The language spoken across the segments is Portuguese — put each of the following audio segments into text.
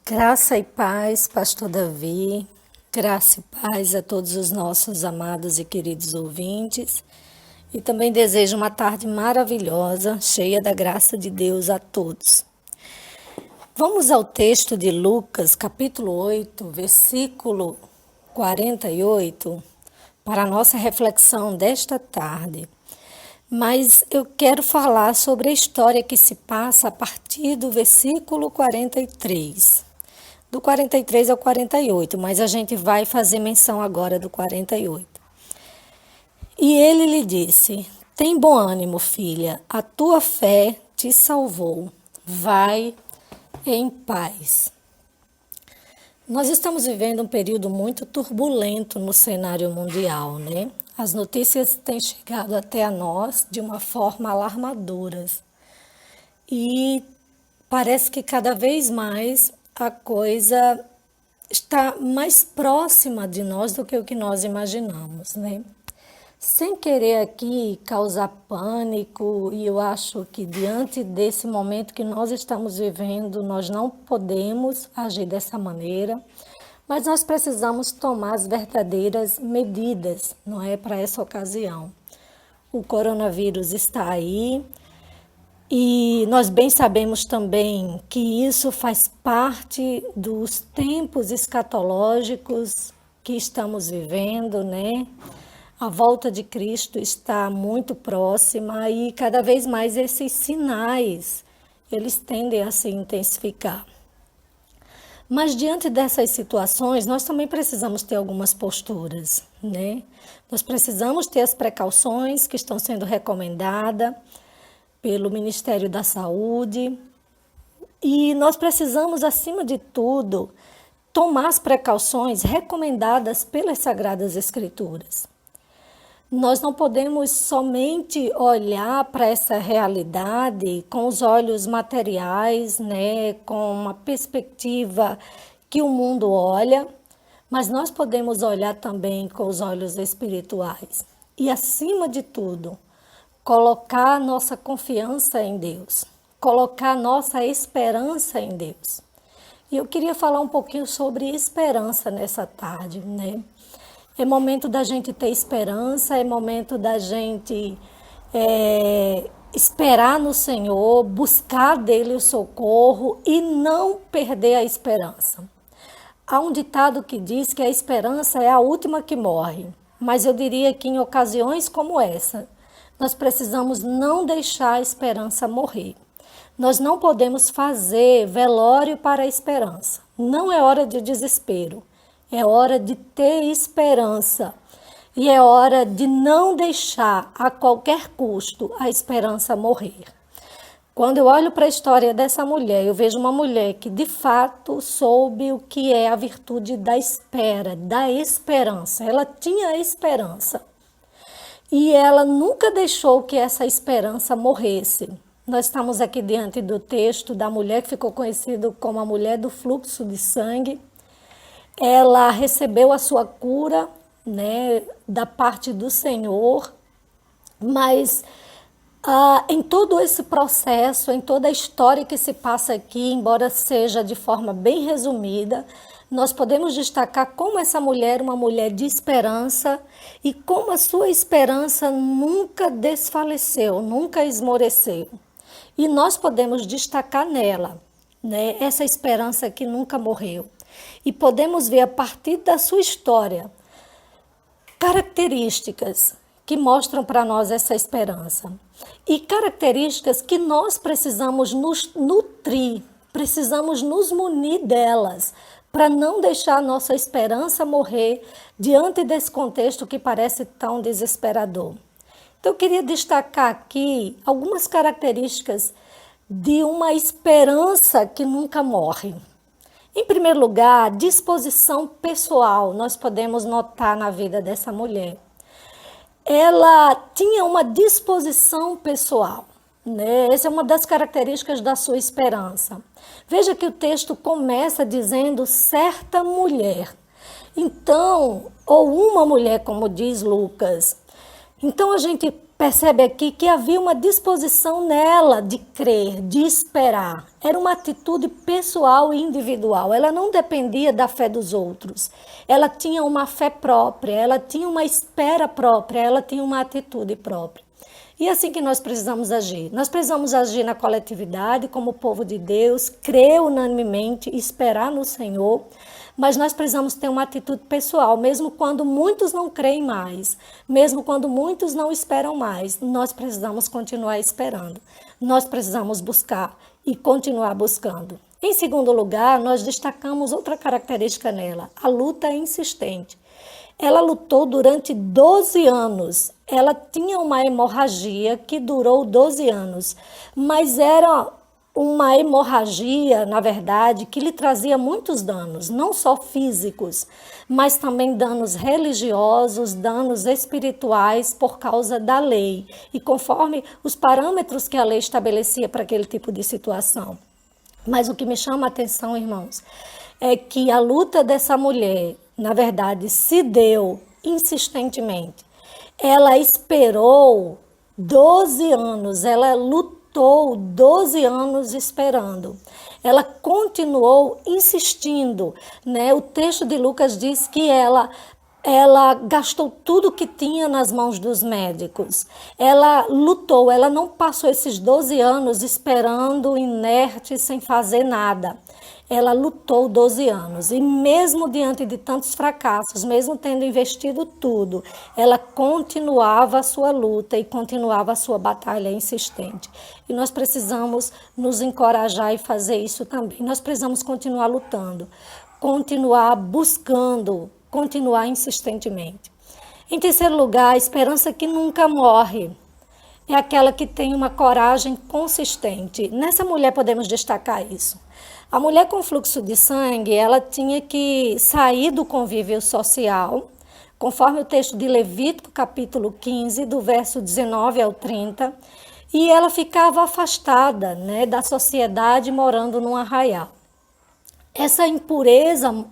Graça e paz, Pastor Davi, graça e paz a todos os nossos amados e queridos ouvintes. E também desejo uma tarde maravilhosa, cheia da graça de Deus a todos. Vamos ao texto de Lucas, capítulo 8, versículo 48, para a nossa reflexão desta tarde. Mas eu quero falar sobre a história que se passa a partir do versículo 43. Do 43 ao 48, mas a gente vai fazer menção agora do 48. E ele lhe disse: Tem bom ânimo, filha, a tua fé te salvou. Vai em paz. Nós estamos vivendo um período muito turbulento no cenário mundial, né? As notícias têm chegado até a nós de uma forma alarmadora. E parece que cada vez mais a coisa está mais próxima de nós do que o que nós imaginamos, né? Sem querer aqui causar pânico, e eu acho que diante desse momento que nós estamos vivendo, nós não podemos agir dessa maneira, mas nós precisamos tomar as verdadeiras medidas, não é, para essa ocasião. O coronavírus está aí, e nós bem sabemos também que isso faz parte dos tempos escatológicos que estamos vivendo, né? A volta de Cristo está muito próxima e cada vez mais esses sinais, eles tendem a se intensificar. Mas diante dessas situações, nós também precisamos ter algumas posturas, né? Nós precisamos ter as precauções que estão sendo recomendadas pelo Ministério da Saúde, e nós precisamos, acima de tudo, tomar as precauções recomendadas pelas Sagradas Escrituras. Nós não podemos somente olhar para essa realidade com os olhos materiais, né, com uma perspectiva que o mundo olha, mas nós podemos olhar também com os olhos espirituais. E, acima de tudo, colocar nossa confiança em Deus, colocar nossa esperança em Deus. E eu queria falar um pouquinho sobre esperança nessa tarde, né? É momento da gente ter esperança, é momento da gente esperar no Senhor, buscar dele o socorro e não perder a esperança. Há um ditado que diz que a esperança é a última que morre, mas eu diria que em ocasiões como essa, nós precisamos não deixar a esperança morrer. Nós não podemos fazer velório para a esperança. Não é hora de desespero. É hora de ter esperança. E é hora de não deixar a qualquer custo a esperança morrer. Quando eu olho para a história dessa mulher, eu vejo uma mulher que de fato soube o que é a virtude da espera, da esperança. Ela tinha esperança. E ela nunca deixou que essa esperança morresse. Nós estamos aqui diante do texto da mulher que ficou conhecida como a mulher do fluxo de sangue. Ela recebeu a sua cura, né, da parte do Senhor, mas em todo esse processo, em toda a história que se passa aqui, embora seja de forma bem resumida, nós podemos destacar como essa mulher é uma mulher de esperança e como a sua esperança nunca desfaleceu, nunca esmoreceu. E nós podemos destacar nela, né, essa esperança que nunca morreu. E podemos ver a partir da sua história características que mostram para nós essa esperança. E características que nós precisamos nos nutrir, precisamos nos munir delas, para não deixar a nossa esperança morrer diante desse contexto que parece tão desesperador. Então, eu queria destacar aqui algumas características de uma esperança que nunca morre. Em primeiro lugar, disposição pessoal, nós podemos notar na vida dessa mulher. Ela tinha uma disposição pessoal, né? Essa é uma das características da sua esperança. Veja que o texto começa dizendo certa mulher. Então, ou uma mulher, como diz Lucas. Então a gente percebe aqui que havia uma disposição nela de crer, de esperar. Era uma atitude pessoal e individual. Ela não dependia da fé dos outros. Ela tinha uma fé própria, ela tinha uma espera própria, ela tinha uma atitude própria. E é assim que nós precisamos agir. Nós precisamos agir na coletividade, como povo de Deus, crer unanimemente, esperar no Senhor, mas nós precisamos ter uma atitude pessoal, mesmo quando muitos não creem mais, mesmo quando muitos não esperam mais, nós precisamos continuar esperando. Nós precisamos buscar e continuar buscando. Em segundo lugar, nós destacamos outra característica nela, a luta insistente. Ela lutou durante 12 anos. Ela tinha uma hemorragia que durou 12 anos, mas era uma hemorragia, na verdade, que lhe trazia muitos danos, não só físicos, mas também danos religiosos, danos espirituais por causa da lei e conforme os parâmetros que a lei estabelecia para aquele tipo de situação. Mas o que me chama a atenção, irmãos, é que a luta dessa mulher, na verdade, se deu insistentemente. Ela esperou 12 anos, ela lutou 12 anos esperando. Ela continuou insistindo, né? O texto de Lucas diz que ela gastou tudo que tinha nas mãos dos médicos. Ela lutou, ela não passou esses 12 anos esperando, inerte, sem fazer nada. Ela lutou 12 anos e mesmo diante de tantos fracassos, mesmo tendo investido tudo, ela continuava a sua luta e continuava a sua batalha insistente. E nós precisamos nos encorajar e fazer isso também. Nós precisamos continuar lutando, continuar buscando, continuar insistentemente. Em terceiro lugar, a esperança que nunca morre. É aquela que tem uma coragem consistente. Nessa mulher podemos destacar isso. A mulher com fluxo de sangue, ela tinha que sair do convívio social, conforme o texto de Levítico, capítulo 15, do verso 19 ao 30, e ela ficava afastada, né, da sociedade, morando num arraial. Essa impureza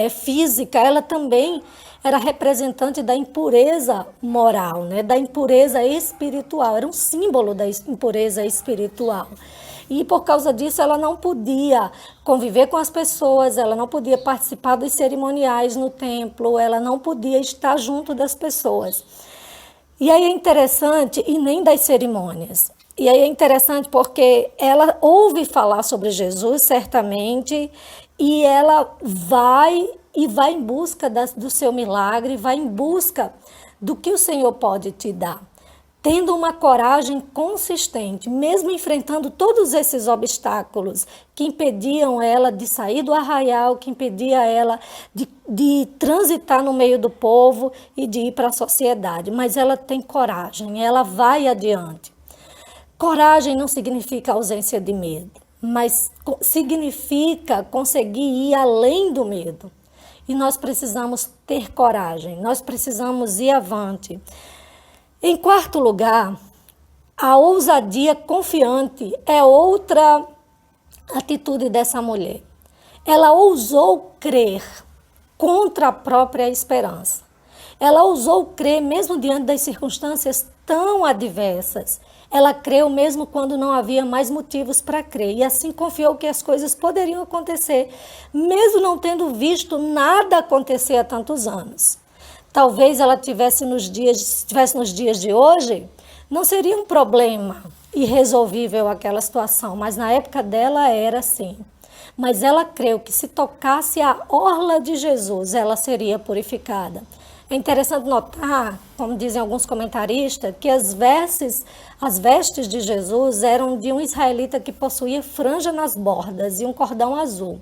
física, ela também era representante da impureza moral, né, da impureza espiritual, era um símbolo da impureza espiritual. E por causa disso ela não podia conviver com as pessoas, ela não podia participar dos cerimoniais no templo, ela não podia estar junto das pessoas. E aí é interessante, e nem das cerimônias. E aí é interessante porque ela ouve falar sobre Jesus, certamente, e ela vai em busca do seu milagre, vai em busca do que o Senhor pode te dar. Tendo uma coragem consistente, mesmo enfrentando todos esses obstáculos que impediam ela de sair do arraial, que impedia ela de transitar no meio do povo e de ir para a sociedade. Mas ela tem coragem, ela vai adiante. Coragem não significa ausência de medo, mas significa conseguir ir além do medo. E nós precisamos ter coragem, nós precisamos ir avante. Em quarto lugar, a ousadia confiante é outra atitude dessa mulher. Ela ousou crer contra a própria esperança. Ela ousou crer mesmo diante das circunstâncias tão adversas. Ela creu mesmo quando não havia mais motivos para crer. E assim confiou que as coisas poderiam acontecer, mesmo não tendo visto nada acontecer há tantos anos. Talvez ela estivesse nos dias de hoje, não seria um problema irresolvível aquela situação, mas na época dela era assim. Mas ela creu que se tocasse a orla de Jesus, ela seria purificada. É interessante notar, como dizem alguns comentaristas, que as vestes de Jesus eram de um israelita que possuía franja nas bordas e um cordão azul.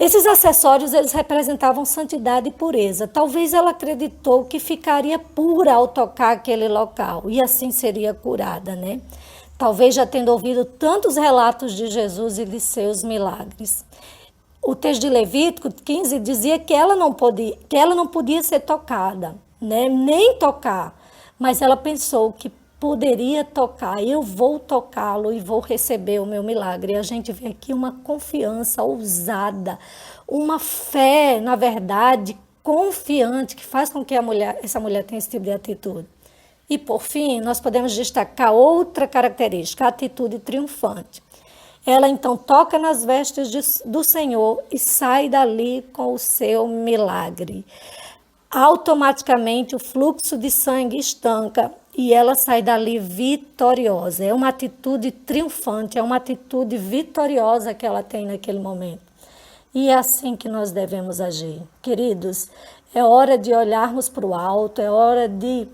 Esses acessórios, eles representavam santidade e pureza. Talvez ela acreditou que ficaria pura ao tocar aquele local e assim seria curada, né? Talvez já tendo ouvido tantos relatos de Jesus e de seus milagres. O texto de Levítico 15 dizia que ela não podia ser tocada, né? Nem tocar, mas ela pensou que poderia tocar, eu vou tocá-lo e vou receber o meu milagre. E a gente vê aqui uma confiança ousada, uma fé, na verdade, confiante, que faz com que essa mulher tenha esse tipo de atitude. E por fim, nós podemos destacar outra característica, a atitude triunfante. Ela então toca nas vestes do Senhor e sai dali com o seu milagre. Automaticamente o fluxo de sangue estanca e ela sai dali vitoriosa. É uma atitude triunfante, é uma atitude vitoriosa que ela tem naquele momento. E é assim que nós devemos agir. Queridos, é hora de olharmos para o alto, é hora de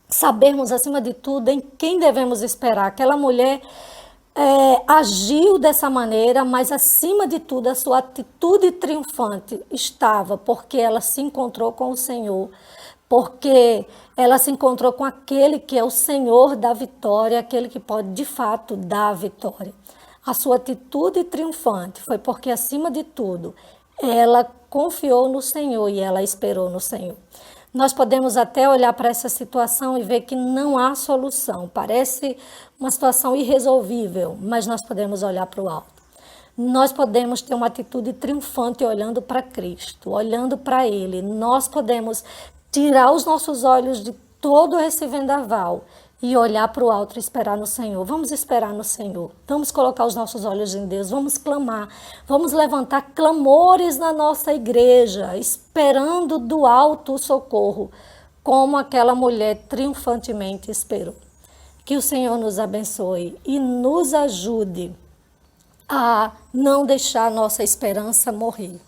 sabermos, acima de tudo, em quem devemos esperar. Aquela mulher agiu dessa maneira, mas acima de tudo a sua atitude triunfante estava porque ela se encontrou com o Senhor, porque ela se encontrou com aquele que é o Senhor da vitória, aquele que pode de fato dar a vitória. A sua atitude triunfante foi porque acima de tudo ela confiou no Senhor e ela esperou no Senhor. Nós podemos até olhar para essa situação e ver que não há solução. Parece uma situação irresolvível, mas nós podemos olhar para o alto. Nós podemos ter uma atitude triunfante olhando para Cristo, olhando para Ele. Nós podemos tirar os nossos olhos de todo esse vendaval e olhar para o alto e esperar no Senhor. Vamos esperar no Senhor. Vamos colocar os nossos olhos em Deus. Vamos clamar. Vamos levantar clamores na nossa igreja, esperando do alto o socorro, como aquela mulher triunfantemente esperou. Que o Senhor nos abençoe e nos ajude a não deixar nossa esperança morrer.